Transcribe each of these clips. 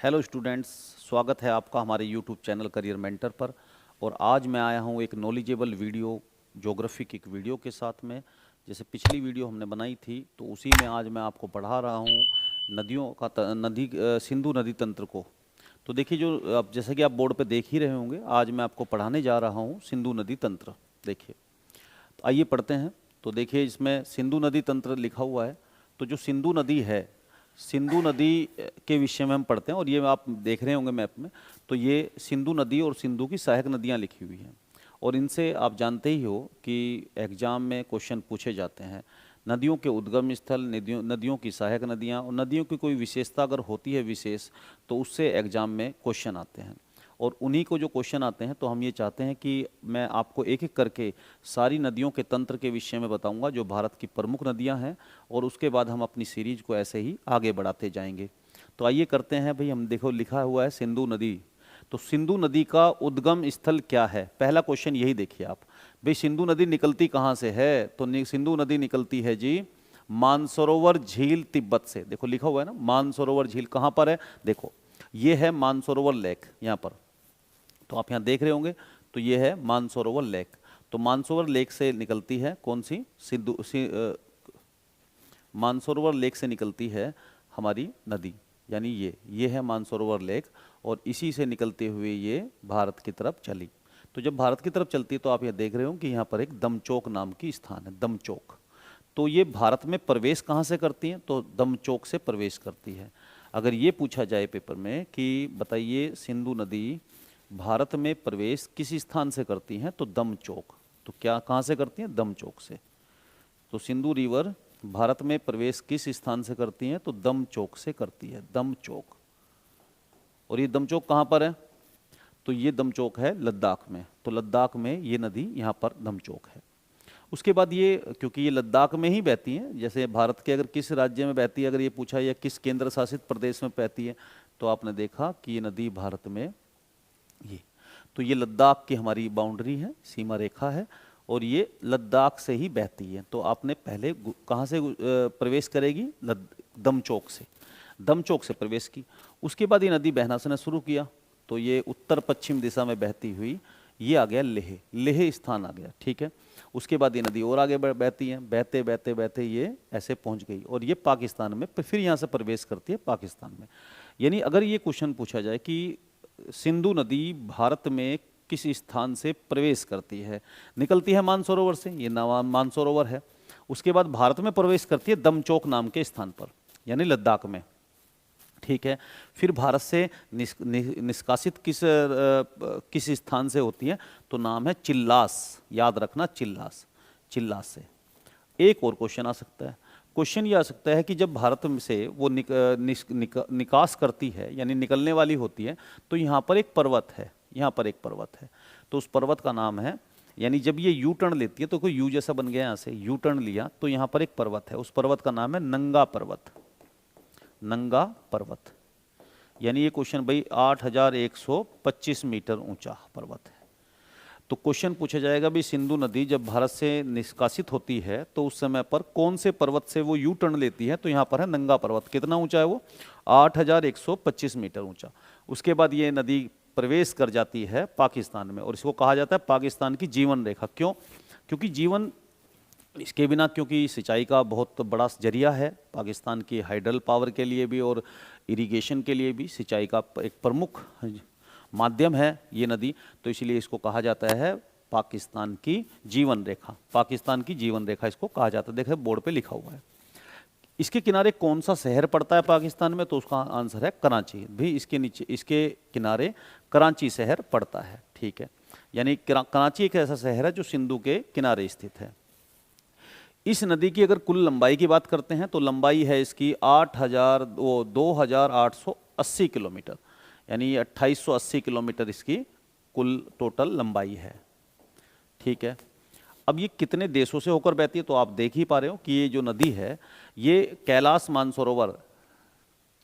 Hello students, स्वागत है आपका हमारे यूट्यूब चैनल करियर मेंटर पर। और आज मैं आया हूँ एक नॉलेजेबल वीडियो, ज्योग्राफी की एक वीडियो के साथ में। जैसे पिछली वीडियो हमने बनाई थी तो उसी में आज मैं आपको पढ़ा रहा हूँ नदियों का सिंधु नदी तंत्र को। तो देखिए, जो अब जैसे कि आप बोर्ड पे देख ही रहे होंगे, आज मैं आपको पढ़ाने जा रहा हूँ सिंधु नदी तंत्र। देखिए, तो आइए पढ़ते हैं। तो देखिए, इसमें सिंधु नदी तंत्र लिखा हुआ है। तो जो सिंधु नदी है, सिंधु नदी के विषय में हम पढ़ते हैं। और ये आप देख रहे होंगे मैप में, तो ये सिंधु नदी और सिंधु की सहायक नदियाँ लिखी हुई हैं। और इनसे आप जानते ही हो कि एग्जाम में क्वेश्चन पूछे जाते हैं। नदियों के उद्गम स्थल, नदियों की सहायक नदियाँ, और नदियों की कोई विशेषता अगर होती है विशेष, तो उससे एग्जाम में क्वेश्चन आते हैं। और उन्हीं को जो क्वेश्चन आते हैं, तो हम ये चाहते हैं कि मैं आपको एक एक करके सारी नदियों के तंत्र के विषय में बताऊंगा, जो भारत की प्रमुख नदियां हैं। और उसके बाद हम अपनी सीरीज को ऐसे ही आगे बढ़ाते जाएंगे। तो आइए करते हैं भाई। हम देखो, लिखा हुआ है सिंधु नदी। तो सिंधु नदी का उद्गम स्थल क्या है? पहला क्वेश्चन यही देखिए आप। भाई, सिंधु नदी निकलती कहाँ से है? तो सिंधु नदी निकलती है जी मानसरोवर झील, तिब्बत से। देखो लिखा हुआ है ना, मानसरोवर झील कहाँ पर है? देखो, ये है मानसरोवर लेक यहाँ पर। तो आप यहाँ देख रहे होंगे, तो ये है मानसरोवर लेक। तो मानसरोवर लेक से निकलती है कौन सी? मानसरोवर लेक से निकलती है हमारी नदी, यानी ये है मानसरोवर लेक। और इसी से निकलते हुए ये भारत की तरफ चली। तो जब भारत की तरफ चलती है, तो आप ये देख रहे हो कि यहाँ पर एक दमचौक नाम की स्थान है, दमचौक। तो ये भारत में प्रवेश कहाँ से करती हैं? तो दमचौक से प्रवेश करती है। अगर ये पूछा जाए पेपर में कि बताइए सिंधु नदी भारत में प्रवेश किस स्थान से करती हैं, तो दमचौक। तो क्या कहाँ से करती हैं? दमचौक से। तो सिंधु रिवर भारत में प्रवेश किस स्थान से करती हैं? तो दमचौक से करती है, दमचौक। और ये दमचौक कहाँ पर है? तो ये दमचौक है लद्दाख में। तो लद्दाख में ये नदी यहाँ पर दमचौक है। उसके बाद ये, क्योंकि ये लद्दाख में ही बहती है, जैसे भारत के अगर किस राज्य में बहती है, अगर ये पूछा, या किस केंद्र शासित प्रदेश में बहती है, तो आपने देखा कि ये नदी भारत में, ये तो ये लद्दाख की हमारी बाउंड्री है, सीमा रेखा है। और ये लद्दाख से ही बहती है। तो आपने पहले कहाँ से प्रवेश करेगी? दमचौक से। दमचौक से प्रवेश की। उसके बाद ये नदी बहना से शुरू किया, तो ये उत्तर पश्चिम दिशा में बहती हुई ये आ गया लेह, लेह स्थान आ गया, ठीक है। उसके बाद ये नदी और आगे बहती है, बहते बहते बहते ये ऐसे पहुंच गई, और ये पाकिस्तान में फिर यहाँ से प्रवेश करती है पाकिस्तान में। यानी अगर ये क्वेश्चन पूछा जाए कि सिंधु नदी भारत में किस स्थान से प्रवेश करती है, निकलती है मानसरोवर से, ये मानसरोवर है। उसके बाद भारत में प्रवेश करती है दमचौक नाम के स्थान पर, यानी लद्दाख में, ठीक है। फिर भारत से निष्कासित किस स्थान से होती है? तो नाम है चिल्लास, याद रखना, चिल्लास, चिल्लास से। एक और क्वेश्चन आ सकता है। क्वेश्चन ये आ सकता है कि जब भारत में से वो निकास करती है, यानी निकलने वाली होती है, तो यहाँ पर एक पर्वत है, यहाँ पर एक पर्वत है। तो उस पर्वत का नाम है, यानी जब ये यू टर्न लेती है, तो कोई यू जैसा बन गया, यहाँ से यू टर्न लिया, तो यहाँ पर एक पर्वत है, उस पर्वत का नाम है नंगा पर्वत, नंगा पर्वत। यानी ये क्वेश्चन भाई 8125 मीटर ऊंचा पर्वत है। तो क्वेश्चन पूछा जाएगा भी सिंधु नदी जब भारत से निष्कासित होती है, तो उस समय पर कौन से पर्वत से वो यू टर्न लेती है? तो यहाँ पर है नंगा पर्वत। कितना ऊंचा है वो? 8125 मीटर ऊंचा। उसके बाद ये नदी प्रवेश कर जाती है पाकिस्तान में, और इसको कहा जाता है पाकिस्तान की जीवन रेखा। क्यों? क्योंकि जीवन, इसके बिना, क्योंकि सिंचाई का बहुत बड़ा जरिया है पाकिस्तान की, हाइडल पावर के लिए भी और इरिगेशन के लिए भी सिंचाई का एक प्रमुख माध्यम है ये नदी। तो इसलिए इसको कहा जाता है पाकिस्तान की जीवन रेखा, पाकिस्तान की जीवन रेखा इसको कहा जाता है। देखिए बोर्ड पे लिखा हुआ है। इसके किनारे कौन सा शहर पड़ता है पाकिस्तान में? तो उसका आंसर है कराची। भी इसके नीचे, इसके किनारे कराची शहर पड़ता है, ठीक है। यानी कराची एक ऐसा शहर है जो सिंधु के किनारे स्थित है। इस नदी की अगर कुल लंबाई की बात करते हैं, तो लंबाई है इसकी 2880 किलोमीटर, यानी 2880 किलोमीटर इसकी कुल टोटल लंबाई है, ठीक है। अब ये कितने देशों से होकर बहती है? तो आप देख ही पा रहे हो कि ये जो नदी है, ये कैलाश मानसरोवर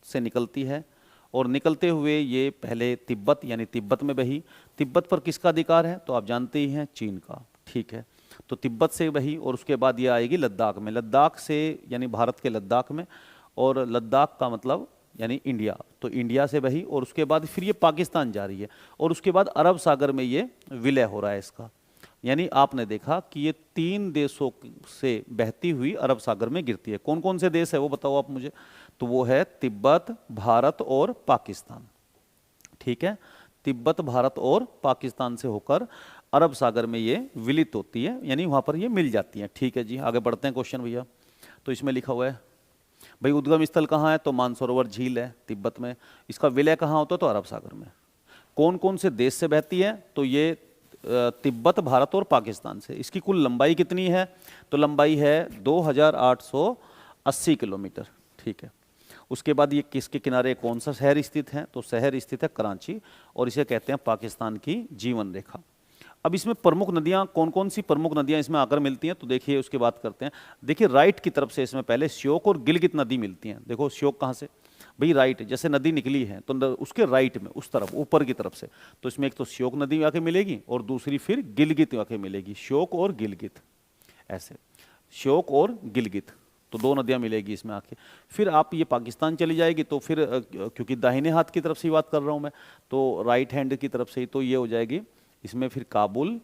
से निकलती है, और निकलते हुए ये पहले तिब्बत, यानी तिब्बत में बही। तिब्बत पर किसका अधिकार है? तो आप जानते ही हैं, चीन का, ठीक है। तो तिब्बत से बही, और उसके बाद ये आएगी लद्दाख में, लद्दाख से, यानी भारत के लद्दाख में। और लद्दाख का मतलब यानी इंडिया, तो इंडिया से बही और उसके बाद फिर ये पाकिस्तान जा रही है और उसके बाद अरब सागर में ये विलय हो रहा है इसका। यानी आपने देखा कि ये 3 देशों से बहती हुई अरब सागर में गिरती है। कौन कौन से देश है वो बताओ आप मुझे। तो वो है तिब्बत, भारत और पाकिस्तान। ठीक है, तिब्बत, भारत और पाकिस्तान से होकर अरब सागर में ये विलित होती है, यानी वहां पर ये मिल जाती है। ठीक है जी, आगे बढ़ते हैं क्वेश्चन भैया। तो इसमें लिखा हुआ है भाई उद्गम स्थल कहाँ है, तो मानसरोवर झील है तिब्बत में। इसका विलय कहाँ होता है, तो अरब सागर में। कौन कौन से देश से बहती है, तो ये तिब्बत, भारत और पाकिस्तान से। इसकी कुल लंबाई कितनी है, तो लंबाई है 2880 किलोमीटर। ठीक है, उसके बाद ये किसके किनारे कौन सा शहर स्थित है, तो शहर स्थित है कराची और इसे कहते हैं पाकिस्तान की जीवन रेखा। अब इसमें प्रमुख नदियां कौन कौन सी प्रमुख नदियां इसमें आकर मिलती हैं, तो देखिए उसके बात करते हैं। देखिए राइट की तरफ से इसमें पहले श्योक और गिलगित नदी मिलती हैं। देखो श्योक कहाँ से भाई, राइट, जैसे नदी निकली है तो उसके राइट में उस तरफ ऊपर की तरफ से, तो इसमें एक तो श्योक नदी आके मिलेगी और दूसरी फिर गिलगित आके मिलेगी। श्योक और गिलगित, ऐसे श्योक और गिलगित, तो 2 नदियां मिलेगी इसमें आके। फिर आप ये पाकिस्तान चली जाएगी तो फिर क्योंकि दाहिने हाथ की तरफ से ही बात कर रहा हूँ मैं, तो राइट हैंड की तरफ से ही, तो ये हो जाएगी इसमें फिर काबुल,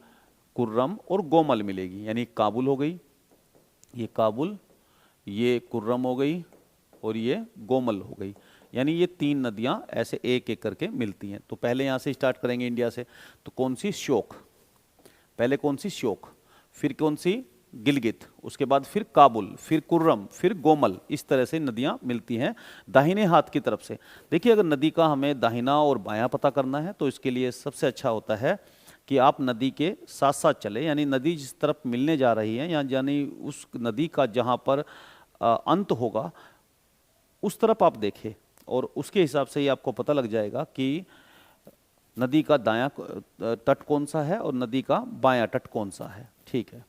कुर्रम और गोमल मिलेगी। यानी काबुल हो गई, ये काबुल, ये कुर्रम हो गई और ये गोमल हो गई। यानी ये 3 नदियां ऐसे एक एक करके मिलती हैं। तो पहले यहाँ से स्टार्ट करेंगे इंडिया से, तो कौन सी, श्योक, पहले कौन सी, श्योक, फिर कौन सी, गिलगित, उसके बाद फिर काबुल, फिर कुर्रम, फिर गोमल। इस तरह से नदियां मिलती हैं दाहिने हाथ की तरफ से। देखिए अगर नदी का हमें दाहिना और बायां पता करना है तो इसके लिए सबसे अच्छा होता है कि आप नदी के साथ साथ चले, यानी नदी जिस तरफ मिलने जा रही है, यानी उस नदी का जहाँ पर अंत होगा उस तरफ आप देखें और उसके हिसाब से ही आपको पता लग जाएगा कि नदी का दायां तट कौन सा है और नदी का बायां तट कौन सा है। ठीक है,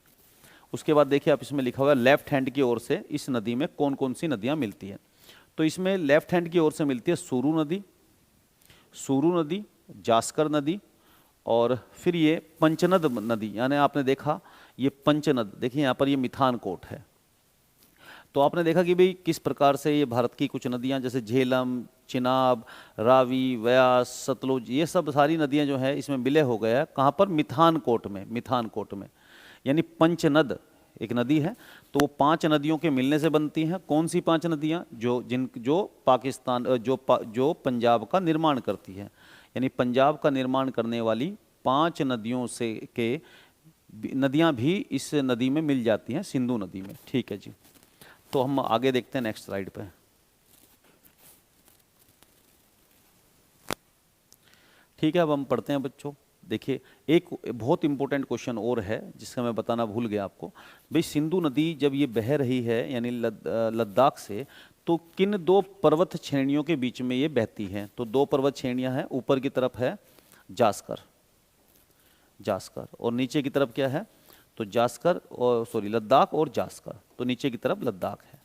उसके बाद देखिए आप इसमें लिखा हुआ है लेफ्ट हैंड की ओर से इस नदी में कौन कौन सी नदियां मिलती हैं। तो इसमें लेफ्ट हैंड की ओर से मिलती है सूरू नदी, सूरू नदी, जास्कर नदी और फिर ये पंचनद नदी। यानी आपने देखा ये पंचनद, देखिए यहाँ पर ये मिथान कोट है। तो आपने देखा कि भाई किस प्रकार से ये भारत की कुछ नदियां जैसे झेलम, चिनाब, रावी, व्यास, सतलुज, ये सब सारी नदियां जो है इसमें विलय हो गया है। कहाँ पर, मिथान कोट में, मिथान कोट में। यानी पंचनद एक नदी है, तो वो 5 नदियों के मिलने से बनती हैं। कौन सी 5 नदियां, जो पाकिस्तान जो पंजाब का निर्माण करती है। यानी पंजाब का निर्माण करने वाली 5 नदियों से के नदियां भी इस नदी में मिल जाती हैं, सिंधु नदी में। ठीक है जी, तो हम आगे देखते हैं नेक्स्ट स्लाइड पे। ठीक है, अब हम पढ़ते हैं बच्चों। देखिए एक बहुत इंपॉर्टेंट क्वेश्चन और है जिसका मैं बताना भूल गया आपको। भाई सिंधु नदी जब ये बह रही है यानी लद्दाख से, तो किन 2 पर्वत श्रेणियों के बीच में ये बहती है, तो 2 पर्वत श्रेणियां हैं। ऊपर की तरफ है जास्कर, जास्कर, और नीचे की तरफ क्या है, तो जास्कर और लद्दाख और जास्कर, तो नीचे की तरफ लद्दाख है।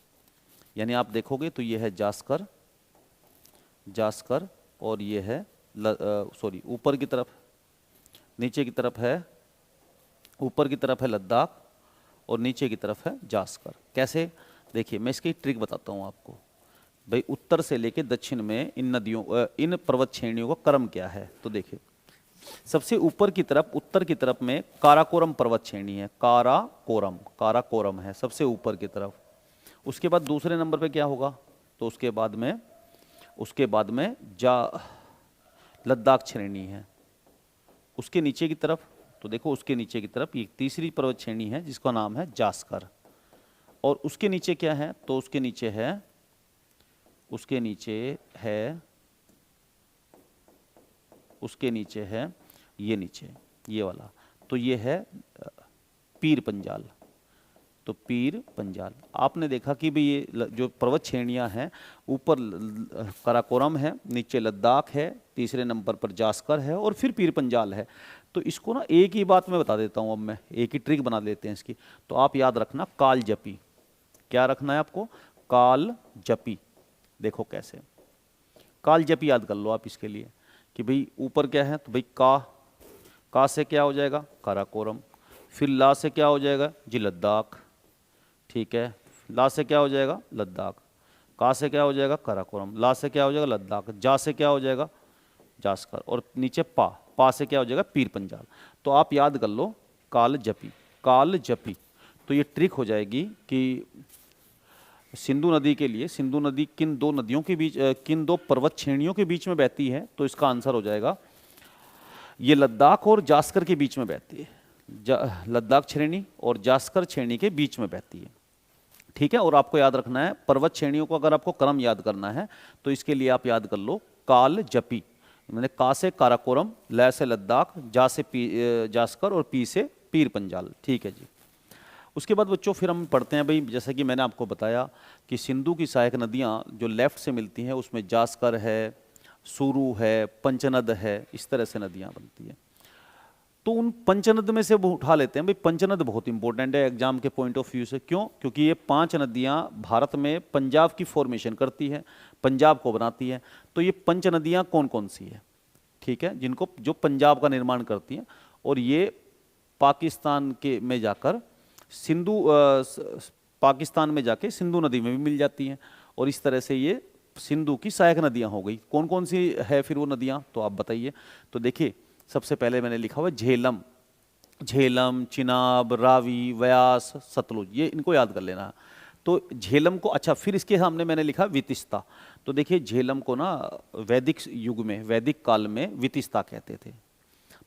यानी आप देखोगे तो ये है जास्कर, जास्कर, और ये है ऊपर की तरफ, नीचे की तरफ है, ऊपर की तरफ है लद्दाख और नीचे की तरफ है जास्कर। कैसे, देखिए मैं इसकी ट्रिक बताता हूँ आपको। भाई उत्तर से लेके दक्षिण में इन नदियों, इन पर्वत श्रेणियों का क्रम क्या है, तो देखिए सबसे ऊपर की तरफ, उत्तर की तरफ में काराकोरम पर्वत श्रेणी है। काराकोरम, काराकोरम है सबसे ऊपर की तरफ। उसके बाद दूसरे नंबर पे क्या होगा, तो उसके बाद में लद्दाख श्रेणी है। उसके नीचे की तरफ, तो देखो उसके नीचे की तरफ ये तीसरी पर्वत श्रेणी है जिसका नाम है जास्कर। और उसके नीचे क्या है, तो उसके नीचे है ये नीचे, ये वाला, तो ये है पीर पंजाल। तो पीर पंजाल आपने देखा कि भाई ये जो पर्वत श्रेणियां हैं, ऊपर काराकोरम है, नीचे लद्दाख है, तीसरे नंबर पर जास्कर है और फिर पीर पंजाल है। तो इसको ना एक ही बात में बता देता हूं, अब मैं एक ही ट्रिक बना लेते हैं इसकी। तो आप याद रखना काल जपी, क्या रखना है आपको, काल जपी। देखो कैसे, काल जपी याद कर लो आप इसके लिए कि भाई ऊपर क्या है, तो भाई का से क्या हो जाएगा, काराकोरम, फिर ला से क्या हो जाएगा जी, लद्दाख। ठीक है, ला से क्या हो जाएगा, लद्दाख, का से क्या हो जाएगा काराकोरम, ला से क्या हो जाएगा लद्दाख, जा से क्या हो जाएगा जास्कर, और नीचे पा से क्या हो जाएगा पीर पंजाल। तो आप याद कर लो काल जपी, काल जपी। तो ये ट्रिक हो जाएगी कि सिंधु नदी के लिए, सिंधु नदी किन दो नदियों के बीच, किन दो पर्वत श्रेणियों के बीच में बहती है, तो इसका आंसर हो जाएगा ये लद्दाख और जास्कर के बीच में बहती है, लद्दाख श्रेणी और जास्कर श्रेणी के बीच में बहती है। ठीक है, और आपको याद रखना है पर्वत श्रेणियों को अगर आपको क्रम याद करना है तो इसके लिए आप याद कर लो काल जपी, मैंने का से काराकोरम, ल से लद्दाख, जा से जास्कर और पी से पीर पंजाल। ठीक है जी। उसके बाद बच्चों फिर हम पढ़ते हैं भाई, जैसे कि मैंने आपको बताया कि सिंधु की सहायक नदियाँ जो लेफ्ट से मिलती हैं उसमें जास्कर है, सुरू है, पंचनद है, इस तरह से नदियाँ बनती हैं। तो उन पंचनद में से वो उठा लेते हैं भाई, पंचनद बहुत इंपॉर्टेंट है एग्जाम के पॉइंट ऑफ व्यू से। क्यों? क्योंकि ये 5 नदियाँ भारत में पंजाब की फॉर्मेशन करती है, पंजाब को बनाती है। तो ये पंच नदियाँ कौन कौन सी है, ठीक है, जिनको जो पंजाब का निर्माण करती हैं, और ये पाकिस्तान के में जाकर सिंधु पाकिस्तान में जाके सिंधु नदी में भी मिल जाती हैं, और इस तरह से ये सिंधु की सहायक नदियाँ हो गई। कौन कौन सी है फिर वो नदियाँ, तो आप बताइए। तो देखिए सबसे पहले मैंने लिखा हुआ झेलम, झेलम, चिनाब, रावी, व्यास, सतलुज, ये इनको याद कर लेना। तो झेलम को, अच्छा फिर इसके सामने मैंने लिखा वितिस्ता। तो देखिए झेलम को ना वैदिक युग में, वैदिक काल में वितिस्ता कहते थे।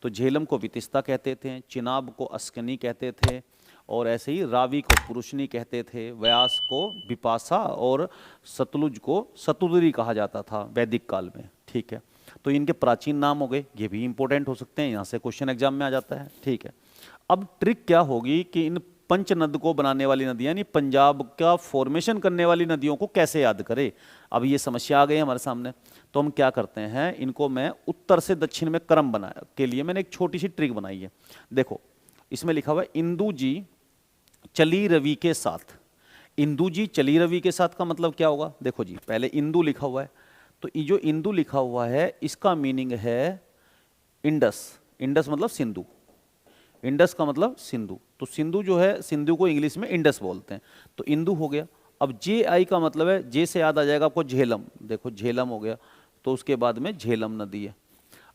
तो झेलम को वितिस्ता कहते थे, चिनाब को अस्कनी कहते थे, और ऐसे ही रावी को पुरुषनी कहते थे, व्यास को विपासा, और सतलुज को सतुदरी कहा जाता था वैदिक काल में। ठीक है, तो इनके प्राचीन नाम हो गए, ये भी इंपॉर्टेंट हो सकते हैं, यहाँ से क्वेश्चन एग्जाम में आ जाता है। ठीक है, अब ट्रिक क्या होगी कि इन पंचनद को बनाने वाली नदियाँ, यानी पंजाब का फॉर्मेशन करने वाली नदियों को कैसे याद करें। अब ये समस्या आ गई हमारे सामने, तो हम क्या करते हैं, इनको मैं उत्तर से दक्षिण में क्रम बनाया के लिए मैंने एक छोटी सी ट्रिक बनाई है। देखो इसमें लिखा हुआ है इंदु जी चली रवि के साथ। इंदु जी चली रवि के साथ का मतलब क्या होगा, देखो जी पहले इंदु लिखा हुआ है, तो ये जो इंदु लिखा हुआ है इसका मीनिंग है इंडस। इंडस मतलब सिंधु, इंडस का मतलब सिंधु। तो सिंधु जो है, सिंधु को इंग्लिश में इंडस बोलते हैं, तो इंदु हो गया। अब जे आई का मतलब है, जे से याद आ जाएगा आपको झेलम, देखो झेलम हो गया, तो उसके बाद में झेलम नदी है।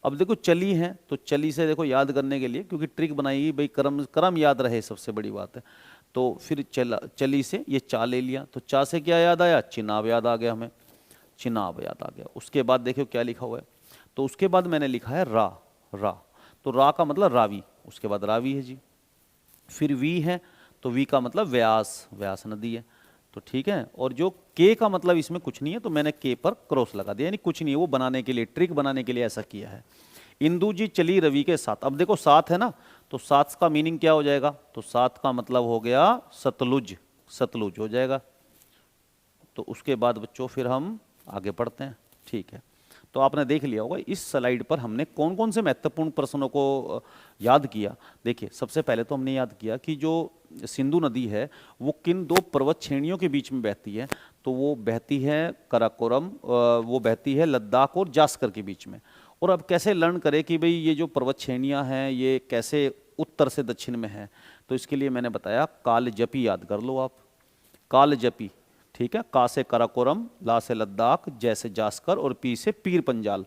अब देखो चली है, तो चली से देखो याद करने के लिए, क्योंकि ट्रिक बनाई भाई क्रम क्रम याद रहे, सबसे बड़ी बात है। तो फिर चली से ये चा ले लिया, तो चा से क्या याद आया, चिनाब याद आ गया हमें, चिनाब याद आ गया। उसके बाद देखो क्या लिखा हुआ है, तो उसके बाद मैंने लिखा है रा, रा, तो रा का मतलब रावी, उसके बाद रावी है जी। फिर वी है, तो वी का मतलब व्यास, व्यास नदी है। तो ठीक है, और जो के का मतलब इसमें कुछ नहीं है, तो मैंने के पर क्रॉस लगा दिया, यानी कुछ नहीं है, वो बनाने के लिए, ट्रिक बनाने के लिए ऐसा किया है। इंदु जी चली रवि के साथ, अब देखो साथ है ना, तो साथ का मीनिंग क्या हो जाएगा, तो साथ का मतलब हो गया सतलुज, सतलुज हो जाएगा। तो उसके बाद बच्चों फिर हम आगे पढ़ते हैं। ठीक है, तो आपने देख लिया होगा इस स्लाइड पर हमने कौन कौन से महत्वपूर्ण प्रश्नों को याद किया। देखिए सबसे पहले तो हमने याद किया कि जो सिंधु नदी है वो किन दो पर्वत श्रेणियों के बीच में बहती है, तो वो बहती है कराकोरम, वो बहती है लद्दाख और जास्कर के बीच में। और अब कैसे लर्न करें कि भाई ये जो पर्वत श्रेणियाँ हैं ये कैसे उत्तर से दक्षिण में है, तो इसके लिए मैंने बताया काल जपी याद कर लो आप, काल जपी। ठीक है, का से कराकोरम, ला से लद्दाख, जै से जास्कर और पी से पीर पंजाल।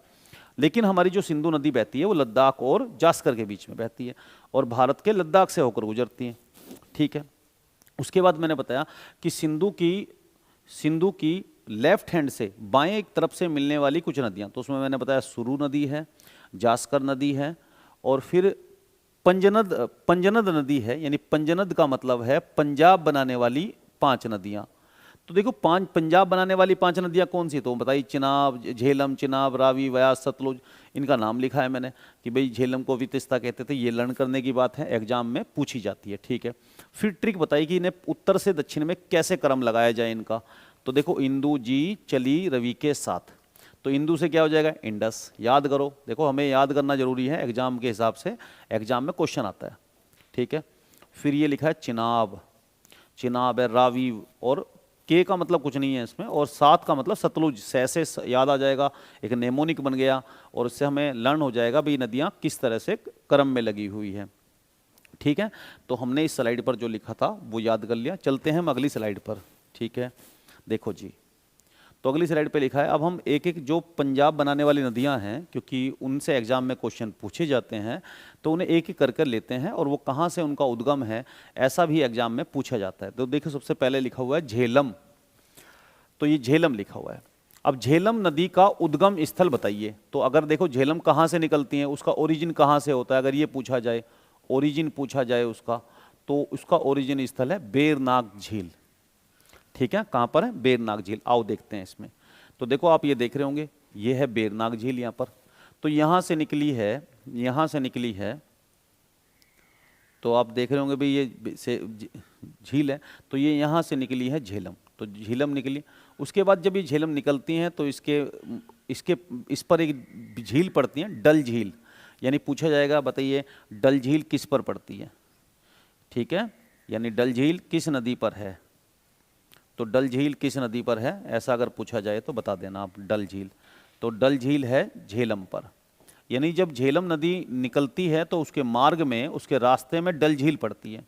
लेकिन हमारी जो सिंधु नदी बहती है वो लद्दाख और जास्कर के बीच में बहती है, और भारत के लद्दाख से होकर गुजरती है। ठीक है, उसके बाद मैंने बताया कि सिंधु की लेफ्ट हैंड से बाएं एक तरफ से मिलने वाली कुछ नदियां, तो उसमें मैंने बताया सुरू नदी है, जास्कर नदी है, और फिर पंजनद नदी है, यानी पंजनद का मतलब है पंजाब बनाने वाली 5 नदियां। तो देखो पंजाब बनाने वाली 5 नदियां कौन सी, तो बताइए चिनाब, झेलम, चिनाब, रावी, व्यास, सतलुज, इनका नाम लिखा है मैंने कि भाई झेलम को वितिस्ता कहते थे, ये लर्न करने की बात है, एग्जाम में पूछी जाती है। ठीक है, फिर ट्रिक बताई कि इन्हें उत्तर से दक्षिण में कैसे क्रम लगाया जाए इनका। तो देखो इंदु जी चली रवि के साथ, तो इंदु से क्या हो जाएगा इंडस, याद करो, देखो हमें याद करना जरूरी है एग्जाम के हिसाब से, एग्जाम में क्वेश्चन आता है। ठीक है, फिर ये लिखा है चिनाब, चिनाब है, रावी, और के का मतलब कुछ नहीं है इसमें, और सात का मतलब सतलुज, से याद आ जाएगा, एक नेमोनिक बन गया, और इससे हमें लर्न हो जाएगा भाई नदियाँ किस तरह से क्रम में लगी हुई है। ठीक है, तो हमने इस स्लाइड पर जो लिखा था वो याद कर लिया। चलते हैं हम अगली स्लाइड पर। ठीक है, देखो जी, तो अगली स्लाइड पे लिखा है, अब हम एक एक जो पंजाब बनाने वाली नदियां हैं, क्योंकि उनसे एग्जाम में क्वेश्चन पूछे जाते हैं, तो उन्हें एक एक कर कर लेते हैं और वो कहाँ से उनका उद्गम है ऐसा भी एग्जाम में पूछा जाता है। तो देखिए सबसे पहले लिखा हुआ है झेलम, तो ये झेलम लिखा हुआ है। अब झेलम नदी का उद्गम स्थल बताइए। तो अगर देखो झेलम कहाँ से निकलती है, उसका ओरिजिन कहाँ से होता है, अगर ये पूछा जाए, ओरिजिन पूछा जाए उसका, तो उसका ओरिजिन स्थल है बेरनाग झील। ठीक है, कहाँ पर है, बेरनाग झील। आओ देखते हैं इसमें। तो देखो आप ये देख रहे होंगे, ये है बेरनाग झील यहाँ पर। तो यहाँ से निकली है, यहाँ से निकली है, तो आप देख रहे होंगे भाई ये से झील है, तो ये यहाँ से निकली है झेलम, तो झेलम निकली। उसके बाद जब ये झेलम निकलती हैं तो इसके इस पर एक झील पड़ती है, डल झील। यानी पूछा जाएगा बताइए डल झील किस पर पड़ती है। ठीक है, यानी डल झील किस नदी पर है, तो डल झील किस नदी पर है, ऐसा अगर पूछा जाए तो बता देना आप डल झील। तो डल झील है झेलम पर। यानी जब झेलम नदी निकलती है तो उसके मार्ग में, उसके रास्ते में डल झील पड़ती है।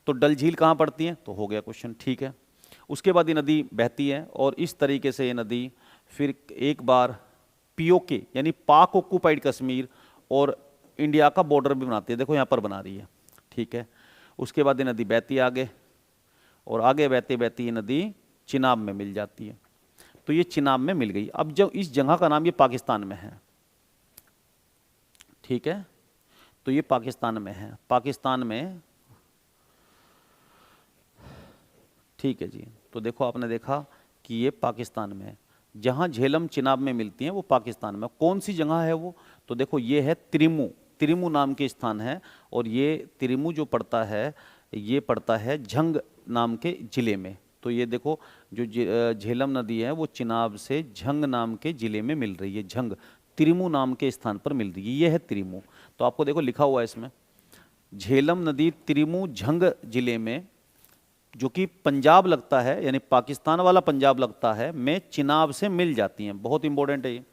तो डल झील कहाँ पड़ती है, तो हो गया क्वेश्चन। ठीक है, उसके बाद ये नदी बहती है और इस तरीके से ये नदी फिर एक बार पीओके यानी पाक ऑक्युपाइड कश्मीर और इंडिया का बॉर्डर भी बनाती है। देखो यहाँ पर बना रही है। ठीक है, उसके बाद ये नदी बहती है आगे, और आगे बहते बहते ये नदी चिनाब में मिल जाती है। तो ये चिनाब में मिल गई। अब जब इस जगह का नाम ये पाकिस्तान में है, ठीक है, तो ये पाकिस्तान में है, पाकिस्तान में। ठीक है जी, तो देखो आपने देखा कि ये पाकिस्तान में है। जहाँ झेलम चिनाब में मिलती हैं वो पाकिस्तान में। कौन सी जगह है वो, तो देखो ये है त्रिमू, त्रिमू नाम के स्थान है। और ये त्रिमू जो पड़ता है, ये पड़ता है झंग नाम के ज़िले में। तो ये देखो जो झेलम नदी है वो चिनाब से झंग नाम के ज़िले में मिल रही है, झंग त्रिमू नाम के स्थान पर मिल रही है, ये है त्रिमू। तो आपको देखो लिखा हुआ है इसमें, झेलम नदी त्रिमू झंग ज़िले में, जो कि पंजाब लगता है, यानी पाकिस्तान वाला पंजाब लगता है, में चिनाब से मिल जाती हैं। बहुत इंपॉर्टेंट है ये।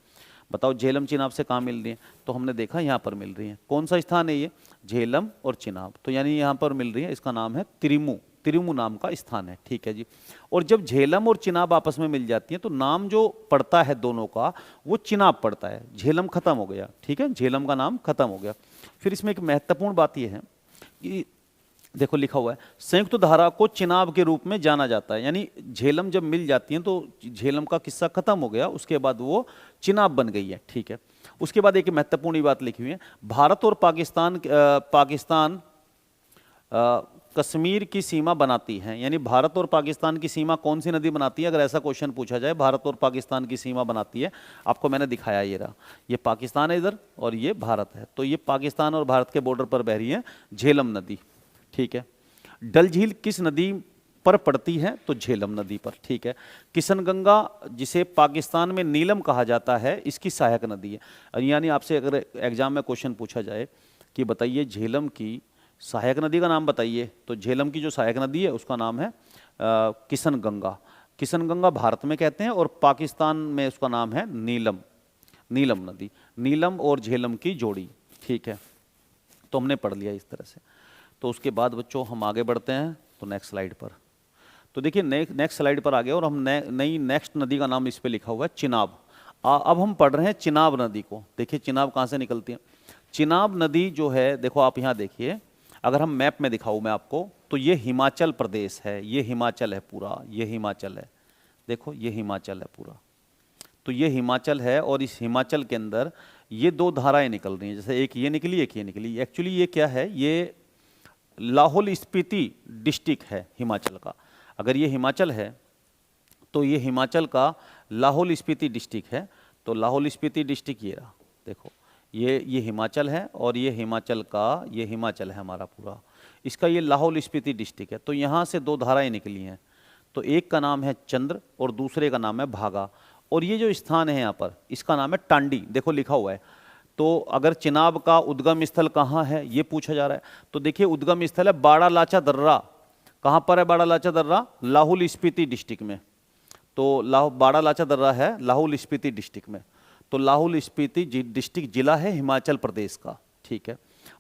बताओ झेलम चिनाब से कहाँ मिल रही है, तो हमने देखा यहाँ पर मिल रही है। कौन सा स्थान है ये, झेलम और चिनाब, तो यानी यहाँ पर मिल रही है। इसका नाम है त्रिमू, त्रिमू नाम का स्थान है। ठीक है जी। और जब झेलम और चिनाब आपस में मिल जाती हैं तो नाम जो पड़ता है दोनों का वो चिनाब पड़ता है। झेलम खत्म हो गया, ठीक है, झेलम का नाम खत्म हो गया। फिर इसमें एक महत्वपूर्ण बात यह है कि देखो लिखा हुआ है संयुक्त धारा को चिनाब के रूप में जाना जाता है। यानी झेलम जब मिल जाती है तो झेलम का किस्सा खत्म हो गया, उसके बाद वो चिनाब बन गई है। ठीक है, उसके बाद एक महत्वपूर्ण बात लिखी हुई है, भारत और पाकिस्तान कश्मीर की सीमा बनाती है। यानी भारत और पाकिस्तान की सीमा कौन सी नदी बनाती है, अगर ऐसा क्वेश्चन पूछा जाए, भारत और पाकिस्तान की सीमा बनाती है। आपको मैंने दिखाया, ये रहा, ये पाकिस्तान है इधर और ये भारत है। तो ये पाकिस्तान और भारत के बॉर्डर पर बह रही है झेलम नदी। ठीक है, डल झील किस नदी पर पड़ती है, तो झेलम नदी पर। ठीक है, किशनगंगा जिसे पाकिस्तान में नीलम कहा जाता है, इसकी सहायक नदी है। यानी आपसे अगर एग्जाम में क्वेश्चन पूछा जाए कि बताइए झेलम की सहायक नदी का नाम बताइए, तो झेलम की जो सहायक नदी है उसका नाम है किशनगंगा। किशनगंगा भारत में कहते हैं और पाकिस्तान में उसका नाम है नीलम, नीलम नदी, नीलम और झेलम की जोड़ी। ठीक है, तो हमने पढ़ लिया इस तरह से। तो उसके बाद बच्चों हम आगे बढ़ते हैं, तो नेक्स्ट स्लाइड पर। तो देखिए नेक्स्ट स्लाइड पर आ गए और हम नई नेक्स्ट नदी का नाम इस पर लिखा हुआ है चिनाब। अब हम पढ़ रहे हैं चिनाब नदी को। देखिए चिनाब कहाँ से निकलती है। चिनाब नदी जो है, देखो आप यहाँ देखिए, अगर हम मैप में दिखाऊँ मैं आपको, तो ये हिमाचल प्रदेश है, ये हिमाचल है पूरा, ये हिमाचल है, देखो ये हिमाचल है पूरा। तो ये हिमाचल है और इस हिमाचल के अंदर ये दो धाराएं निकल रही हैं, जैसे एक ये निकली एक ये निकली। एक्चुअली ये क्या है, ये लाहौल स्पीति डिस्ट्रिक्ट है हिमाचल का। अगर ये हिमाचल है तो ये हिमाचल का लाहौल स्पीति डिस्ट्रिक्ट है। तो लाहौल स्पीति डिस्ट्रिक्ट ये रहा, देखो ये हिमाचल है और ये हिमाचल का, ये हिमाचल है हमारा पूरा, इसका ये लाहौल स्पीति डिस्ट्रिक्ट है। तो यहाँ से दो धाराएं निकली हैं, तो एक का नाम है चंद्र और दूसरे का नाम है भागा। और ये जो स्थान है यहाँ पर, इसका नाम है टांडी, देखो लिखा हुआ है। तो अगर चिनाब का उद्गम स्थल कहाँ है ये पूछा जा रहा है, तो देखिए उद्गम स्थल है बाड़ा लाचा दर्रा। कहाँ पर है बाड़ा लाचा दर्रा, लाहौल स्पीति डिस्ट्रिक्ट में। तो बाड़ा लाचा दर्रा है लाहौल स्पीति डिस्ट्रिक्ट में। तो लाहौल स्पीति डिस्ट्रिक्ट जिला है हिमाचल प्रदेश का। ठीक है,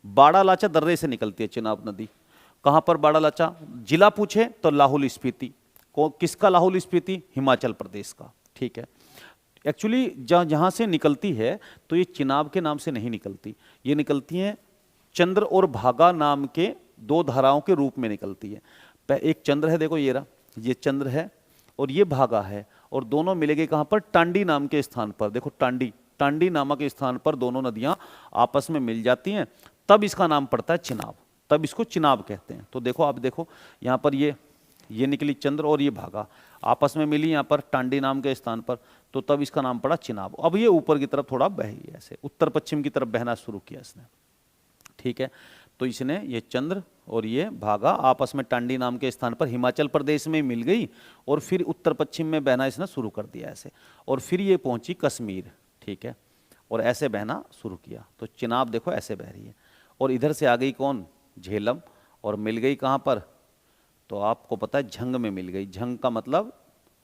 बाड़ा लाचा दर्रे से निकलती है चिनाब नदी। कहाँ पर बाड़ा लाचा, जिला पूछे तो लाहौल स्पीति, किसका लाहौल स्पीति, हिमाचल प्रदेश का। ठीक है। एक्चुअली जहाँ से निकलती है तो ये चिनाब के नाम से नहीं निकलती, ये निकलती हैं चंद्र और भागा नाम के दो धाराओं के रूप में निकलती है। एक चंद्र है, देखो ये रहा, ये चंद्र है और ये भागा है, और दोनों मिलेंगे कहाँ पर, टांडी नाम के स्थान पर। देखो टांडी, टांडी नामक स्थान पर दोनों नदियाँ आपस में मिल जाती हैं, तब इसका नाम पड़ता है चिनाब, तब इसको चिनाब कहते हैं। तो देखो आप देखो यहाँ पर ये निकली चंद्र और ये भागा आपस में मिली यहाँ पर टांडी नाम के स्थान पर, तो तब इसका नाम पड़ा चिनाब। अब ये ऊपर की तरफ थोड़ा बही, ऐसे उत्तर पश्चिम की तरफ बहना शुरू किया इसने, ठीक है। तो इसने ये चंद्र और ये भागा आपस में टांडी नाम के स्थान पर हिमाचल प्रदेश में मिल गई, और फिर उत्तर पश्चिम में बहना इसने शुरू कर दिया ऐसे, और फिर ये पहुंची कश्मीर, ठीक है, और ऐसे बहना शुरू किया। तो चिनाब देखो ऐसे बह रही है, और इधर से आ गई कौन, झेलम, और मिल गई कहाँ पर, तो आपको पता है झंग में मिल गई। झंग का मतलब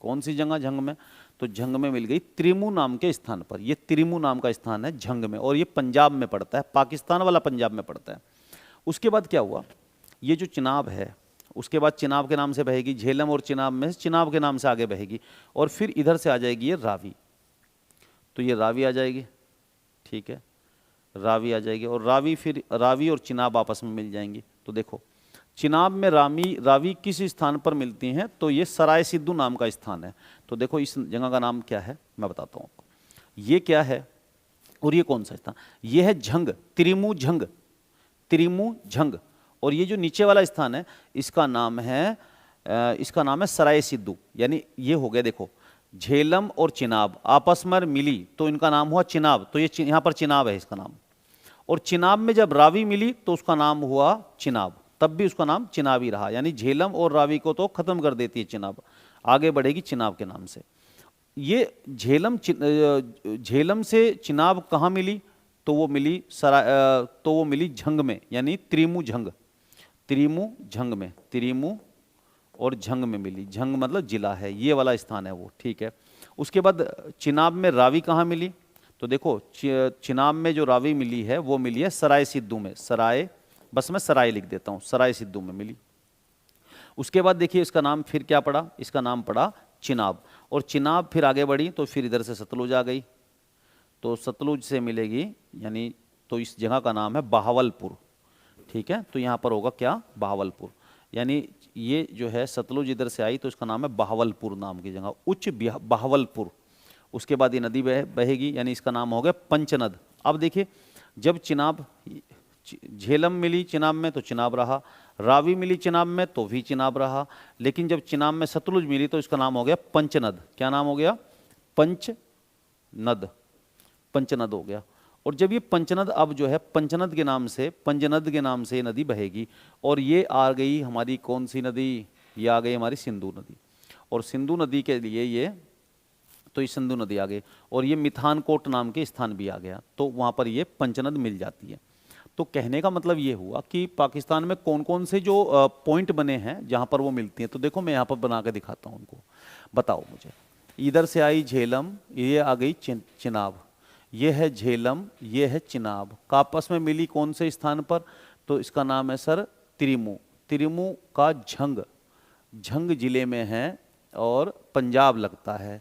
कौन सी जगह, झंग में, तो झंग में मिल गई त्रिमू नाम के स्थान पर। ये त्रिमू नाम का स्थान है झंग में, और ये पंजाब में पड़ता है, पाकिस्तान वाला पंजाब में पड़ता है। उसके बाद क्या हुआ, ये जो चिनाब है उसके बाद चिनाब के नाम से बहेगी, झेलम और चिनाब में से चिनाब के नाम से आगे बहेगी, और फिर इधर से आ जाएगी ये रावी, तो ये रावी आ जाएगी, ठीक है, रावी आ जाएगी, और रावी फिर रावी और चिनाब आपस में मिल जाएंगी। तो देखो चिनाब में रावी किस स्थान पर मिलती हैं, तो ये सराय सिद्धू नाम का स्थान है। तो देखो इस जगह का नाम क्या है मैं बताता हूँ आपको, ये क्या है और ये कौन सा स्थान, ये है झंग, त्रिमू झंग, त्रिमू झंग, और ये जो नीचे वाला स्थान है इसका नाम है सराय सिद्धू। यानी ये हो गया, देखो झेलम और चिनाब आपस में मिली तो इनका नाम हुआ चिनाब, तो ये यहाँ पर चिनाब है इसका नाम, और चिनाब में जब रावी मिली तो उसका नाम हुआ चिनाब, तब भी उसका नाम चिनाब ही रहा। यानी झेलम और रावी को तो खत्म कर देती है चिनाब, आगे बढ़ेगी चिनाब के नाम से। ये झेलम से चिनाब कहाँ मिली, तो वो मिली झंग में, यानी त्रिमू झंग, त्रिमू झंग में, त्रिमू और झंग में मिली। झंग मतलब जिला है, ये वाला स्थान है वो, ठीक है। उसके बाद चिनाब में रावी कहाँ मिली, तो देखो चिनाब में जो रावी मिली है वो मिली है सराय सिद्धू में, सराय, बस मैं सराय लिख देता हूँ, सराय सिद्धू में मिली। उसके बाद देखिए इसका नाम फिर क्या पड़ा, इसका नाम पड़ा चिनाब, और चिनाब फिर आगे बढ़ी तो फिर इधर से सतलुज आ गई, तो सतलुज से मिलेगी, यानी तो इस जगह का नाम है बहावलपुर, ठीक है। तो यहाँ पर होगा क्या, बहावलपुर, यानी ये जो है सतलुज इधर से आई तो इसका नाम है बहावलपुर नाम की जगह, उच्च बहावलपुर। उसके बाद ये नदी बहेगी, यानी इसका नाम हो गया पंचनद। अब देखिए जब चिनाब, झेलम मिली चिनाब में तो चिनाब रहा, रावी मिली चिनाब में तो भी चिनाब रहा, लेकिन जब चिनाब में सतलुज मिली तो इसका नाम हो गया पंचनद। क्या नाम हो गया, पंचनद, पंचनद हो गया। और जब ये पंचनद अब जो है पंचनद के नाम से, पंजनद के नाम से नदी बहेगी, और ये आ गई हमारी कौन सी नदी, ये आ गई हमारी सिंधु नदी, और सिंधु नदी के लिए ये, तो ये सिंधु नदी आ गई, और ये मिथानकोट नाम के स्थान भी आ गया, तो वहाँ पर ये पंचनद मिल जाती है। तो कहने का मतलब ये हुआ कि पाकिस्तान में कौन कौन से जो पॉइंट बने हैं जहाँ पर वो मिलती हैं, तो देखो मैं यहाँ पर बना के दिखाता हूँ उनको, बताओ मुझे। इधर से आई झेलम, ये आ गई चिनाब, ये है झेलम, ये है चिनाब, का आपस में मिली कौन से स्थान पर, तो इसका नाम है सर त्रिमू, त्रिमू का झंग, झंग जिले में है और पंजाब लगता है,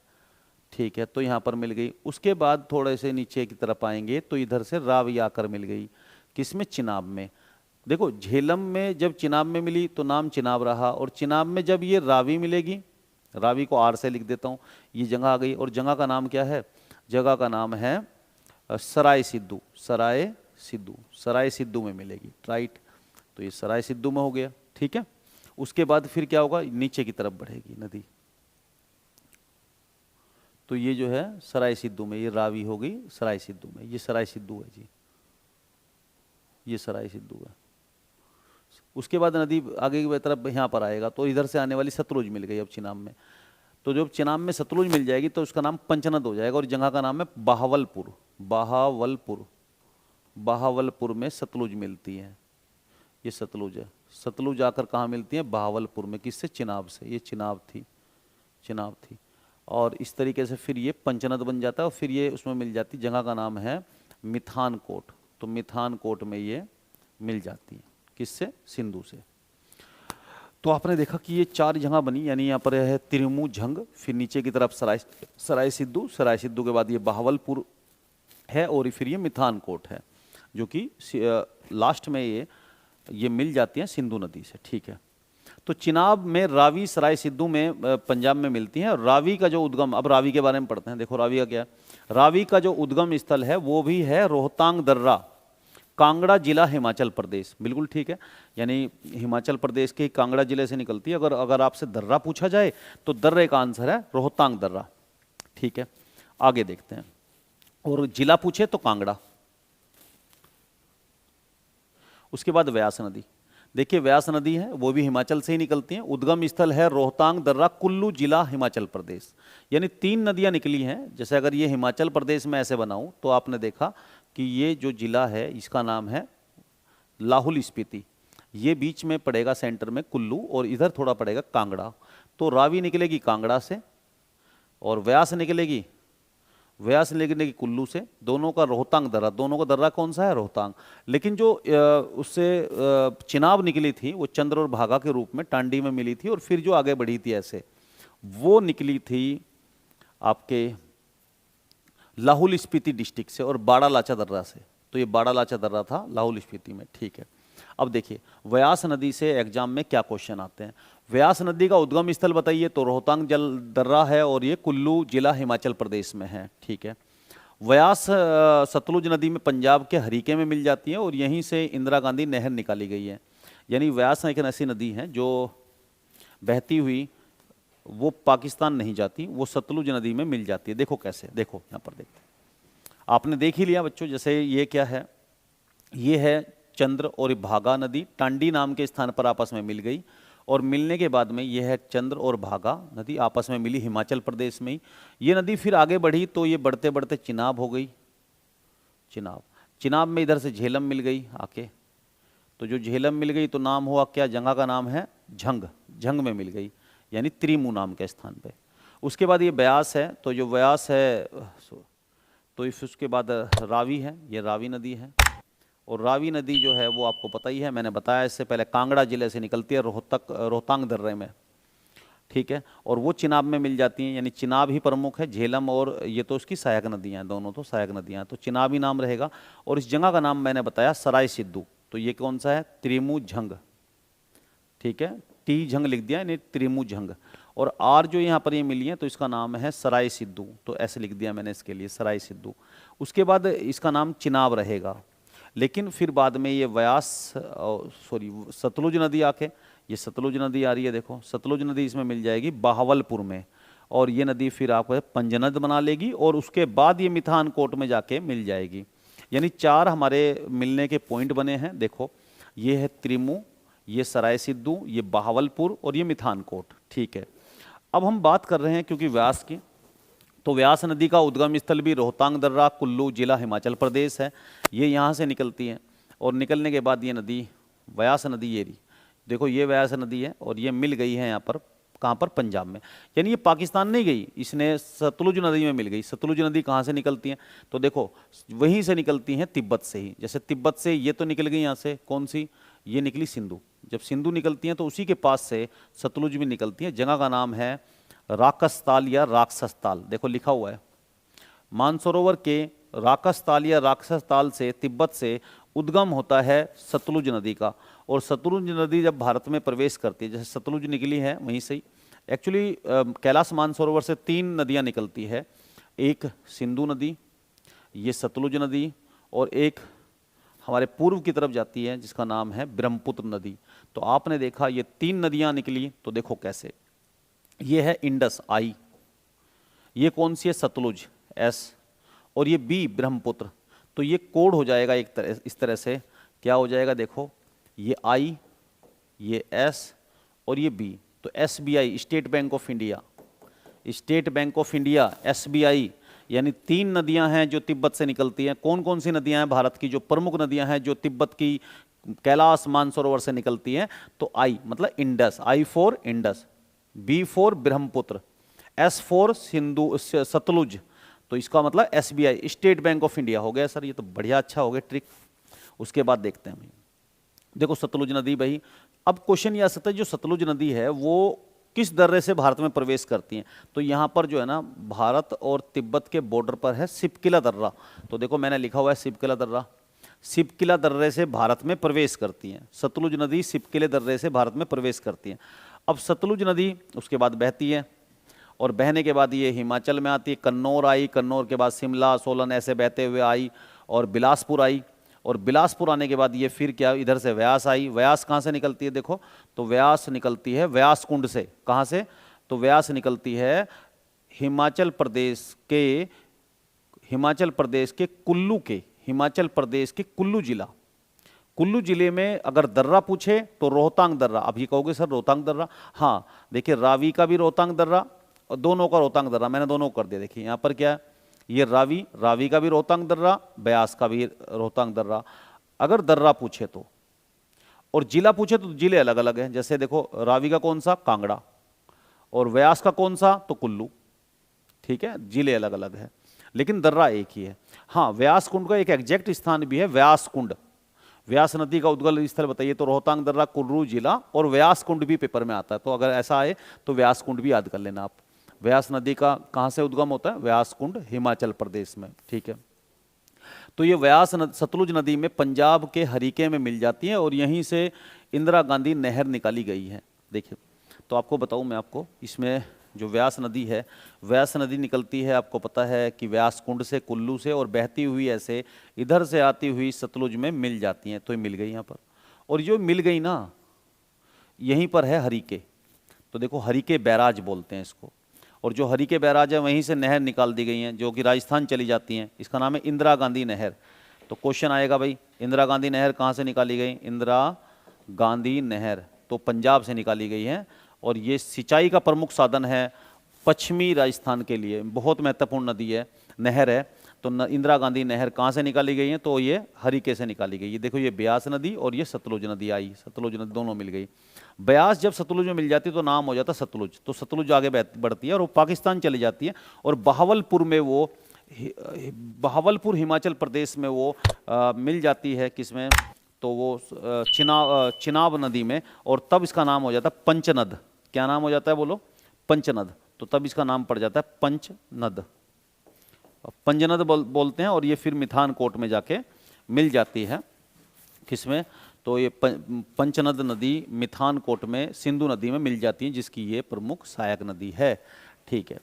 ठीक है। तो यहाँ पर मिल गई। उसके बाद थोड़े से नीचे की तरफ आएंगे तो इधर से रावी आकर मिल गई, किसमें, चिनाब में। देखो झेलम में जब चिनाब में मिली तो नाम चिनाब रहा, और चिनाब में जब ये रावी मिलेगी, रावी को आर से लिख देता हूँ, ये जगह आ गई, और जगह का नाम क्या है, जगह का नाम है सराय सिद्धू, सराय सिद्धू, सराय सिद्धू में मिलेगी, राइट। तो ये सराय सिद्धू में हो गया, ठीक है। उसके बाद फिर क्या होगा, नीचे की तरफ बढ़ेगी नदी, तो ये जो है सराय सिद्धू में, ये रावी हो गई सराय सिद्धू में, ये सराय सिद्धू है जी, ये सराय सिद्धू है। उसके बाद नदी आगे की तरफ यहाँ पर आएगा तो इधर से आने वाली सतलुज मिल गई अब चिनाब में, तो जब चिनाब में सतलुज मिल जाएगी तो उसका नाम पंचनद हो जाएगा, और जगह का नाम है बहावलपुर, बहावलपुर, बहावलपुर में सतलुज मिलती है, ये सतलुज है। सतलुज आकर कहाँ मिलती है, बहावलपुर में, किससे, चिनाब से, ये चिनाब थी, चिनाब थी। और इस तरीके से फिर ये पंचनद बन जाता है, और फिर ये उसमें मिल जाती, जगह का नाम है मिथानकोट, तो मिथानकोट में ये मिल जाती है, किससे, सिंधु से। तो आपने देखा कि ये 4 जगह बनी, यानी यहाँ पर है त्रिमू झंग, फिर नीचे की तरफ सराय सिद्धू, सराय सिद्धू के बाद ये बहावलपुर है, और फिर ये मिठानकोट है, जो कि लास्ट में ये मिल जाती हैं सिंधु नदी से। ठीक है, तो चिनाब में रावी सराय सिद्धू में पंजाब में मिलती हैं। रावी का जो उद्गम, अब रावी के बारे में पढ़ते हैं। देखो रावी का क्या है, रावी का जो उद्गम स्थल है वो भी है रोहतांग दर्रा, कांगड़ा जिला, हिमाचल प्रदेश। बिल्कुल ठीक है, यानी हिमाचल प्रदेश के कांगड़ा जिले से निकलती है। अगर आपसे दर्रा पूछा जाए तो दर्रे का आंसर है रोहतांग दर्रा। ठीक है, आगे देखते हैं। और जिला पूछे तो कांगड़ा। उसके बाद व्यास नदी, देखिए व्यास नदी है, वो भी हिमाचल से ही निकलती हैं। उद्गम स्थल है रोहतांग दर्रा, कुल्लू जिला, हिमाचल प्रदेश। यानी 3 नदियां निकली हैं। जैसे अगर ये हिमाचल प्रदेश में ऐसे बनाऊं तो आपने देखा कि ये जो जिला है इसका नाम है लाहौल स्पीति, ये बीच में पड़ेगा सेंटर में कुल्लू, और इधर थोड़ा पड़ेगा कांगड़ा। तो रावी निकलेगी कांगड़ा से, और व्यास निकलेगी कुल्लू से। दोनों का रोहतांग दर्रा, दोनों का दर्रा कौन सा है, रोहतांग। लेकिन जो उससे चिनाब निकली थी वो चंद्र और भागा के रूप में टांडी में मिली थी, और फिर जो आगे बढ़ी थी ऐसे, वो निकली थी आपके लाहौल स्पीति डिस्ट्रिक्ट से और बाड़ा लाचा दर्रा से। तो ये बाड़ा लाचा दर्रा था लाहौल स्पीति में। ठीक है, अब देखिए व्यास नदी से एग्जाम में क्या क्वेश्चन आते हैं। व्यास नदी का उद्गम स्थल बताइए, तो रोहतांग जल दर्रा है, और ये कुल्लू जिला, हिमाचल प्रदेश में है। ठीक है, व्यास सतलुज नदी में पंजाब के हरीके में मिल जाती है, और यहीं से इंदिरा गांधी नहर निकाली गई है। यानी व्यास एक ऐसी नदी है जो बहती हुई वो पाकिस्तान नहीं जाती, वो सतलुज नदी में मिल जाती है। देखो कैसे, देखो यहाँ पर देखते हैं। आपने देख ही लिया बच्चों, जैसे ये क्या है, ये है चंद्र और भागा नदी, टांडी नाम के स्थान पर आपस में मिल गई, और मिलने के बाद में ये है चंद्र और भागा नदी आपस में मिली हिमाचल प्रदेश में ही। ये नदी फिर आगे बढ़ी तो ये बढ़ते बढ़ते चिनाब हो गई, चिनाब में इधर से झेलम मिल गई आके। तो जो झेलम मिल गई तो नाम हुआ क्या, जगह का नाम है झंग में मिल गई, यानी त्रिमू नाम के स्थान पे। उसके बाद ये ब्यास है, तो जो ब्यास है तो उसके बाद रावी है, ये रावी नदी है। और रावी नदी जो है वो आपको पता ही है, मैंने बताया इससे पहले, कांगड़ा जिले से निकलती है रोहतांग दर्रे में। ठीक है, और वो चिनाब में मिल जाती हैं, यानी चिनाब ही प्रमुख है, झेलम और ये तो उसकी सहायक नदियाँ हैं, दोनों तो सहायक नदियाँ हैं, तो चिनाब ही नाम रहेगा। और इस जगह का नाम मैंने बताया सराय सिद्धू, तो ये कौन सा है, त्रिमू झंग। ठीक है, टी झंग लिख दिया, यानी त्रिमू झंग। और आर जो यहाँ पर ये मिली है तो इसका नाम है सराय सिद्धू, तो ऐसे लिख दिया मैंने इसके लिए सराय सिद्धू। उसके बाद इसका नाम चिनाब रहेगा, लेकिन फिर बाद में ये व्यास सतलुज नदी आके, ये सतलुज नदी आ रही है, देखो सतलुज नदी इसमें मिल जाएगी बहावलपुर में, और ये नदी फिर आपको पंजनद बना लेगी, और उसके बाद ये मिठानकोट में जाके मिल जाएगी। यानी 4 हमारे मिलने के पॉइंट बने हैं। देखो ये है त्रिमू, ये सराय सिद्धू, ये बहावलपुर, और ये मिठानकोट। ठीक है, अब हम बात कर रहे हैं क्योंकि व्यास की, तो व्यास नदी का उद्गम स्थल भी रोहतांग दर्रा, कुल्लू जिला, हिमाचल प्रदेश है। ये यहाँ से निकलती है, और निकलने के बाद ये नदी व्यास नदी, ये रही देखो, ये व्यास नदी है, और ये मिल गई है यहाँ पर, कहाँ पर, पंजाब में। यानी ये पाकिस्तान नहीं गई, इसने सतलुज नदी में मिल गई। सतलुज नदी कहाँ से निकलती है, तो देखो वहीं से निकलती हैं, तिब्बत से ही। जैसे तिब्बत से ये तो निकल गई यहाँ से, कौन सी, ये निकली सिंधु। जब सिंधु निकलती हैं तो उसी के पास से सतलुज भी निकलती है। जगह का नाम है राकसताल या राक्षसताल, देखो लिखा हुआ है। मानसरोवर के राकसताल या राक्षसताल से, तिब्बत से उद्गम होता है सतलुज नदी का। और सतलुज नदी जब भारत में प्रवेश करती है, जैसे सतलुज निकली है वहीं से ही, एक्चुअली कैलाश मानसरोवर से 3 नदियां निकलती है, एक सिंधु नदी, ये सतलुज नदी, और एक हमारे पूर्व की तरफ जाती है जिसका नाम है ब्रह्मपुत्र नदी। तो आपने देखा ये 3 नदियां निकली, तो देखो कैसे, ये है इंडस आई, ये कौन सी है, सतलुज एस, और ये बी ब्रह्मपुत्र। तो ये कोड हो जाएगा एक तरह, इस तरह से क्या हो जाएगा, देखो ये आई, ये एस, और ये बी। तो SBI, state bank of India, state bank of India, SBI, यानी 3 नदियां हैं जो तिब्बत से निकलती हैं। कौन कौन सी नदियां हैं भारत की जो प्रमुख नदियां हैं जो तिब्बत की कैलाश मानसरोवर से निकलती हैं, तो आई मतलब Indus, I for Indus, B for Brahmaputra, S for Sindhu Sutlej, तो इसका मतलब SBI, state bank of India हो गया। सर ये तो बढ़िया, अच्छा हो गया ट्रिक। उसके बाद देखते हैं, देखो सतलुज नदी बही, अब क्वेश्चन ये आ सकता है जो सतलुज नदी है वो किस दर्रे से भारत में प्रवेश करती हैं। तो यहाँ पर जो है ना भारत और तिब्बत के बॉर्डर पर है सिपकिला दर्रा। तो देखो मैंने लिखा हुआ है सिपकिला दर्रा, सिपकिला दर्रे से भारत में प्रवेश करती हैं। सतलुज नदी सिपकिले दर्रे से भारत में प्रवेश करती है। अब सतलुज नदी उसके बाद बहती है और बहने के बाद ये हिमाचल में आती है, कन्नौर आई, कन्नौर के बाद शिमला सोलन ऐसे बहते हुए आई और बिलासपुर आई, और बिलासपुर आने के बाद ये फिर क्या इधर से व्यास आई। व्यास कहाँ से निकलती है देखो, तो व्यास निकलती है व्यास कुंड से। कहाँ से, तो व्यास निकलती है हिमाचल प्रदेश के हिमाचल प्रदेश के कुल्लू जिला, कुल्लू जिले में अगर दर्रा पूछे तो रोहतांग दर्रा। अब ये कहोगे सर रोहतांग दर्रा, हाँ देखिए रावी का भी रोहतांग दर्रा और दोनों का रोहतांग दर्रा, मैंने दोनों को कर दिया। देखिए यहाँ पर क्या है, ये रावी का भी रोहतांग दर्रा, ब्यास का भी रोहतांग दर्रा अगर दर्रा पूछे तो। और जिला पूछे तो जिले अलग अलग हैं, जैसे देखो रावी का कौन सा, कांगड़ा, और व्यास का कौन सा, तो कुल्लू। ठीक है, जिले अलग अलग है लेकिन दर्रा एक ही है। हाँ, व्यास कुंड का एक एग्जैक्ट स्थान भी है व्यास कुंड। व्यास नदी का उद्गम स्थल बताइए, तो रोहतांग दर्रा कुल्लू जिला, और व्यास कुंड भी पेपर में आता है, तो अगर ऐसा आए तो व्यास कुंड भी याद कर लेना आप। व्यास नदी का कहाँ से उद्गम होता है, व्यास कुंड हिमाचल प्रदेश में। ठीक है, तो ये सतलुज नदी में पंजाब के हरीके में मिल जाती है और यहीं से इंदिरा गांधी नहर निकाली गई है। देखिए तो आपको बताऊं मैं आपको, इसमें जो व्यास नदी है, व्यास नदी निकलती है आपको पता है कि व्यास कुंड से, कुल्लू से, और बहती हुई ऐसे इधर से आती हुई सतलुज में मिल जाती हैं। तो ये मिल गई यहाँ पर, और जो मिल गई ना यहीं पर है हरीके। तो देखो हरीके बैराज बोलते हैं इसको, और जो हरीके बैराज है वहीं से नहर निकाल दी गई हैं जो कि राजस्थान चली जाती हैं। इसका नाम है इंदिरा गांधी नहर। तो क्वेश्चन आएगा भाई इंदिरा गांधी नहर कहाँ से निकाली गई, इंदिरा गांधी नहर तो पंजाब से निकाली गई है, और ये सिंचाई का प्रमुख साधन है पश्चिमी राजस्थान के लिए, बहुत महत्वपूर्ण नदी है, नहर है। तो इंदिरा गांधी नहर कहाँ से निकाली गई है, तो ये हरीके से निकाली गई है। देखो ये ब्यास नदी और ये सतलुज नदी आई, सतलुज नदी दोनों मिल गई। ब्यास जब सतलुज में मिल जाती है तो नाम हो जाता सतलुज, तो सतलुज आगे बढ़ती है और वो पाकिस्तान चली जाती है, और बहावलपुर हिमाचल प्रदेश में वो मिल जाती है, किसमें, तो वो चिनाब नदी में, और तब इसका नाम हो जाता है पंचनद। क्या नाम हो जाता है बोलो, पंचनद। तो तब इसका नाम पड़ जाता है पंचनद, पंचनद बोलते हैं, और ये फिर मिठानकोट में जाके मिल जाती है, किसमें, तो ये पंचनद नदी मिठानकोट में सिंधु नदी में मिल जाती है, जिसकी ये प्रमुख सहायक नदी है। ठीक है,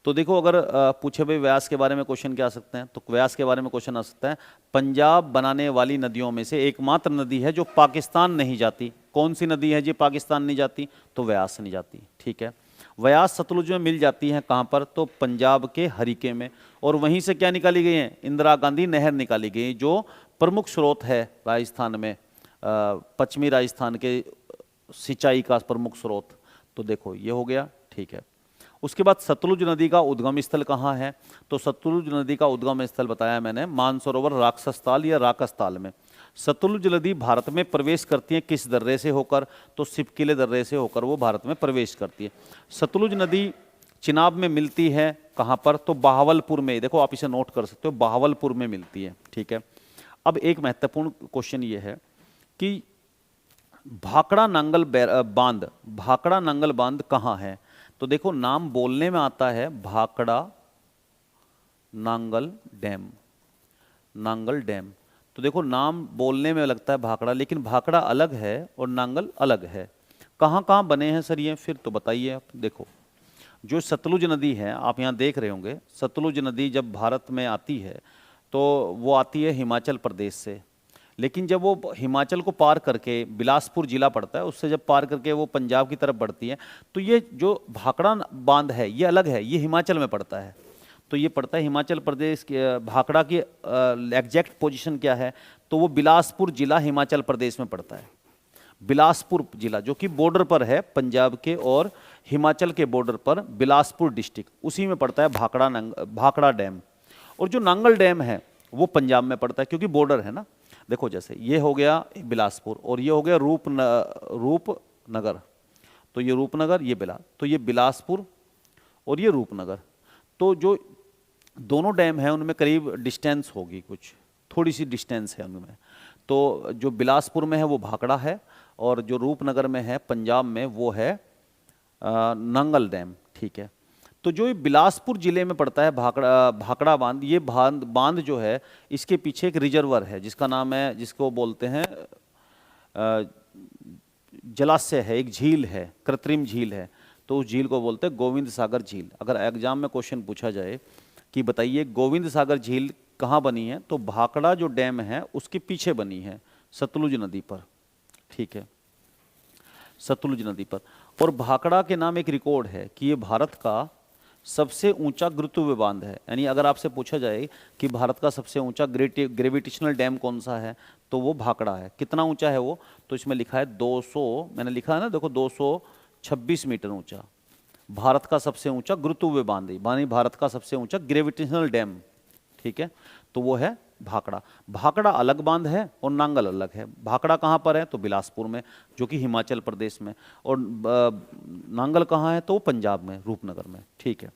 तो देखो अगर पूछे भाई व्यास के बारे में क्वेश्चन क्या आ सकते हैं, तो व्यास के बारे में क्वेश्चन आ सकता है पंजाब बनाने वाली नदियों में से एकमात्र नदी है जो पाकिस्तान नहीं जाती। कौन सी नदी है जी पाकिस्तान नहीं जाती, तो व्यास नहीं जाती। ठीक है, व्यास सतलुज में मिल जाती हैं कहाँ पर, तो पंजाब के हरीके में, और वहीं से क्या निकाली गई है, इंदिरा गांधी नहर निकाली गई, जो प्रमुख स्रोत है राजस्थान में, पश्चिमी राजस्थान के सिंचाई का प्रमुख स्रोत। तो देखो ये हो गया। ठीक है, उसके बाद सतलुज नदी का उद्गम स्थल कहाँ है, तो सतलुज नदी का उद्गम स्थल बताया मैंने मानसरोवर राक्षसताल या राकसताल में। सतलुज नदी भारत में प्रवेश करती है किस दर्रे से होकर, तो सिपकिले दर्रे से होकर वो भारत में प्रवेश करती है। सतलुज नदी चिनाब में मिलती है कहाँ पर, तो बहावलपुर में। देखो आप इसे नोट कर सकते हो, बहावलपुर में मिलती है। ठीक है, अब एक महत्वपूर्ण क्वेश्चन ये है कि भाखड़ा नांगल बांध कहाँ है, तो देखो नाम बोलने में आता है भाखड़ा नांगल डैम। तो देखो नाम बोलने में लगता है भाखड़ा, लेकिन भाखड़ा अलग है और नांगल अलग है। कहाँ कहाँ बने हैं सर ये, फिर तो बताइए आप। देखो जो सतलुज नदी है आप यहाँ देख रहे होंगे, सतलुज नदी जब भारत में आती है तो वो आती है हिमाचल प्रदेश से, लेकिन जब वो हिमाचल को पार करके बिलासपुर जिला पड़ता है, उससे जब पार करके वो पंजाब की तरफ बढ़ती है, तो ये जो भाखड़ा बांध है ये अलग है, ये हिमाचल में पड़ता है। तो ये पड़ता है हिमाचल प्रदेश के, भाखड़ा की एग्जैक्ट पोजीशन क्या है, तो वो बिलासपुर जिला हिमाचल प्रदेश में पड़ता है। बिलासपुर जिला जो कि बॉर्डर पर है, पंजाब के और हिमाचल के बॉर्डर पर बिलासपुर डिस्ट्रिक्ट, उसी में पड़ता है भाखड़ा डैम। और जो नांगल डैम है वो पंजाब में पड़ता है क्योंकि बॉर्डर है ना। देखो जैसे ये हो गया बिलासपुर और ये हो गया रूपनगर, तो ये रूपनगर, ये तो ये बिलासपुर और ये रूपनगर। तो जो दोनों डैम हैं उनमें करीब डिस्टेंस होगी, कुछ थोड़ी सी डिस्टेंस है उनमें। तो जो बिलासपुर में है वो भाखड़ा है, और जो रूपनगर में है पंजाब में वो है नंगल डैम। ठीक है, तो जो ये बिलासपुर जिले में पड़ता है भाखड़ा बांध, ये बांध जो है इसके पीछे एक रिजर्वर है जिसका नाम है, जिसको बोलते हैं जलाशय है, एक झील है, कृत्रिम झील है, तो उस झील को बोलते हैं गोविंद सागर झील। अगर एग्जाम में क्वेश्चन पूछा जाए कि बताइए गोविंद सागर झील कहाँ बनी है, तो भाखड़ा जो डैम है उसके पीछे बनी है, सतलुज नदी पर। ठीक है, सतलुज नदी पर। और भाखड़ा के नाम एक रिकॉर्ड है कि ये भारत का सबसे ऊंचा गुरुत्वीय बांध है। यानी अगर आपसे पूछा जाए कि भारत का सबसे ऊंचा ग्रेविटेशनल डैम कौन सा है, तो वो भाखड़ा है। कितना ऊंचा है वो, तो इसमें लिखा है 200, मैंने लिखा है ना, देखो 226 मीटर ऊंचा। भारत का सबसे ऊंचा गुरुत्वीय बांध, यानी भारत का सबसे ऊंचा ग्रेविटेशनल डैम। ठीक है, तो वो है भाखड़ा। भाखड़ा अलग बांध है और नांगल अलग है। भाखड़ा कहाँ पर है, तो बिलासपुर में, जो कि हिमाचल प्रदेश में, और नांगल कहाँ है, तो पंजाब में, रूपनगर में। ठीक है,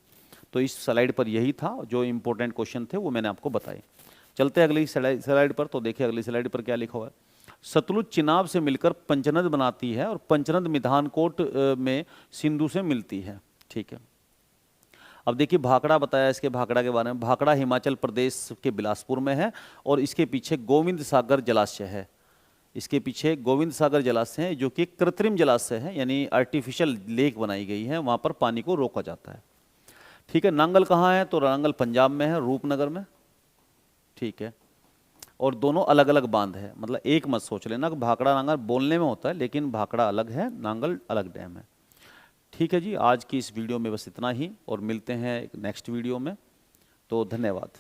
तो इस स्लाइड पर यही था, जो इंपॉर्टेंट क्वेश्चन थे वो मैंने आपको बताए। चलते हैं अगली स्लाइड पर। तो देखिए अगली स्लाइड पर क्या लिखा हुआ है। सतलुज चिनाब से मिलकर पंचनद बनाती है और पंचनद मिधानकोट में सिंधु से मिलती है। ठीक है, अब देखिए भाखड़ा बताया, इसके भाखड़ा के बारे में। भाखड़ा हिमाचल प्रदेश के बिलासपुर में है और इसके पीछे गोविंद सागर जलाशय है। इसके पीछे गोविंद सागर जलाशय है जो कि एक कृत्रिम जलाशय है, यानी आर्टिफिशियल लेक बनाई गई है, वहाँ पर पानी को रोका जाता है। ठीक है, नांगल कहाँ है, तो नांगल पंजाब में है, रूपनगर में। ठीक है, और दोनों अलग अलग बांध है, मतलब एक मत सोच लेना कि भाखड़ा नांगल बोलने में होता है, लेकिन भाखड़ा अलग है, नांगल अलग डैम है। ठीक है जी, आज की इस वीडियो में बस इतना ही, और मिलते हैं नेक्स्ट वीडियो में। तो धन्यवाद।